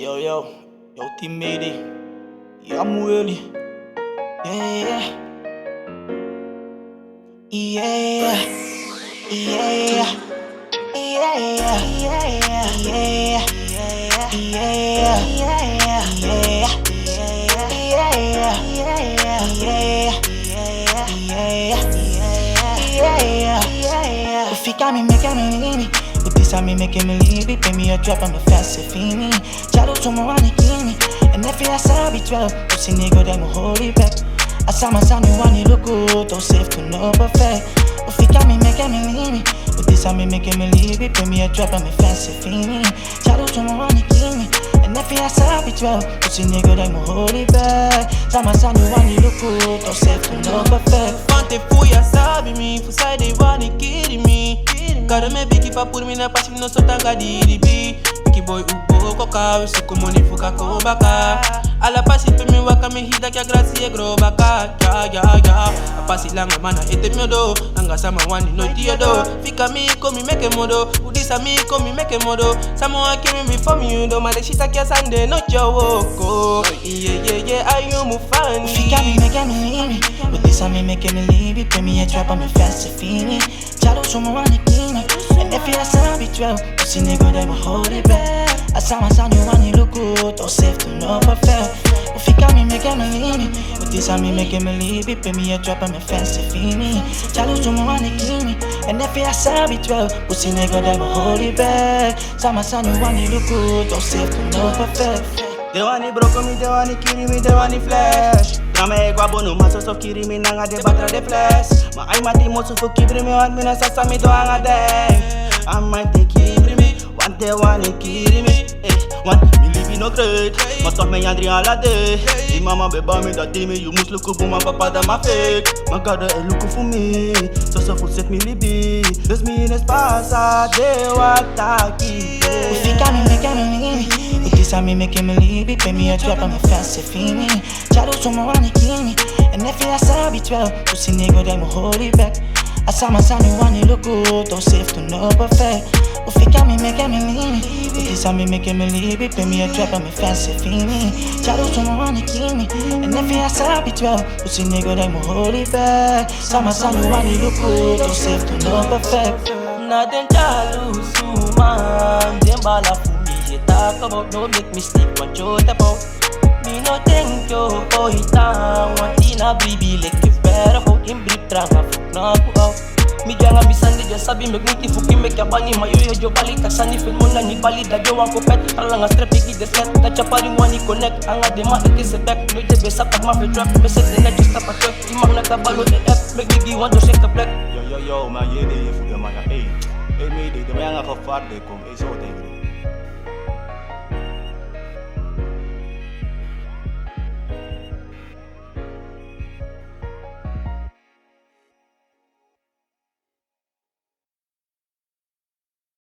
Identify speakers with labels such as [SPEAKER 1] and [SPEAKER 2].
[SPEAKER 1] Yo, Team Mayday. Yeah, Mueli. Yeah, yeah, yeah, yeah, yeah. Fica me making me leave me. With this I me making me leave it. Pay me a drop on the fast fini. Shadow to my one me. And if I saw be 12, pussy nigga they mo hold it back. I saw my son you want you look good, don't safe to no perfect. Fica me making me leave me. With this I me making me leave it. Pay me a drop on the fast fini. Shadow to my one me. And if I saw be 12, pussy nigga they mo hold it back. Saw my son you want you look good, don't safe to no perfect.
[SPEAKER 2] Ontem fui a sabe me, fui sair de one e querer me. Cara me big pra por mim na parte não sou tanga de bi. Que boy o boco cá, se como nem fuca com baca. Ala passe pra mim waka me hida que a graça é grobaca. Ya. A passe lá mana ete meu do, anga sama one no dia do. Fica me come make modo, o disa me come make modo. Samo aqui me for me do, mas deixa que a sande no jogo. Yeah, I am fan.
[SPEAKER 1] Fica me making me leave me. With this I me making me leave it. Pay me a drop on me fast fini. Shadow to my one me. And if I saw be 12, pussy nigga they will hold it back. I saw my son you want you look good, don't safe to no perfect. Fica me making me leave me. With this I me making me leave it. Pay me a drop on me fast fini. Shadow to my one me. And if I saw be 12, pussy nigga they will hold it back. Saw my son you want you look good, don't safe to no perfect.
[SPEAKER 2] They want it broke me, they want it kill me, they want it flash. Drama é igual no maço, só kiri me nanga de batra de flash. Mas ai mati moço fu kibri me want me na sasa me do anga deng. I might take kibri me, want they want it kiri me. Want me live no great, mas toch me andri ala de. Die mama beba me dat me, you must look up my papa da ma fake. My God look for me, so full set me libi. Dus me in espasa de wataki.
[SPEAKER 1] Fica me making me leave me. With this I me making me leave it. Pay me a drop on me fast fini. Shadow to my one me. And if I saw be 12, pussy nigga they mo hold it back. I saw my son you want you look good, don't safe to no perfect. Fica me making me leave me. With this I me making me leave it. Pay me a drop on me fast fini. Shadow to my one me. And if I saw be 12, pussy nigga they mo hold it back. Saw my son you want you look good, don't safe to no perfect.
[SPEAKER 2] Na dentalo suman, dem bala for me. Talk about no make mistake, what you tap out. Me no thank you for it down. One thing I baby like you better hold him brief tranga fuck na go out. Me jangan bisa dia sabi meg muti fuki make ya bani mayo yo bali kasani film mo na ni bali da yo ko pet talanga strap iki de set da chapari wani connect anga de ma it is a back me de besa pak ma fe drop me set de na just tap at imang na kabalo de app make me gi want to shake the black.
[SPEAKER 3] Yo, maar jullie voelen mij. Hey, Mayday, de mij aan gevaarlijk kom, is zo tegen.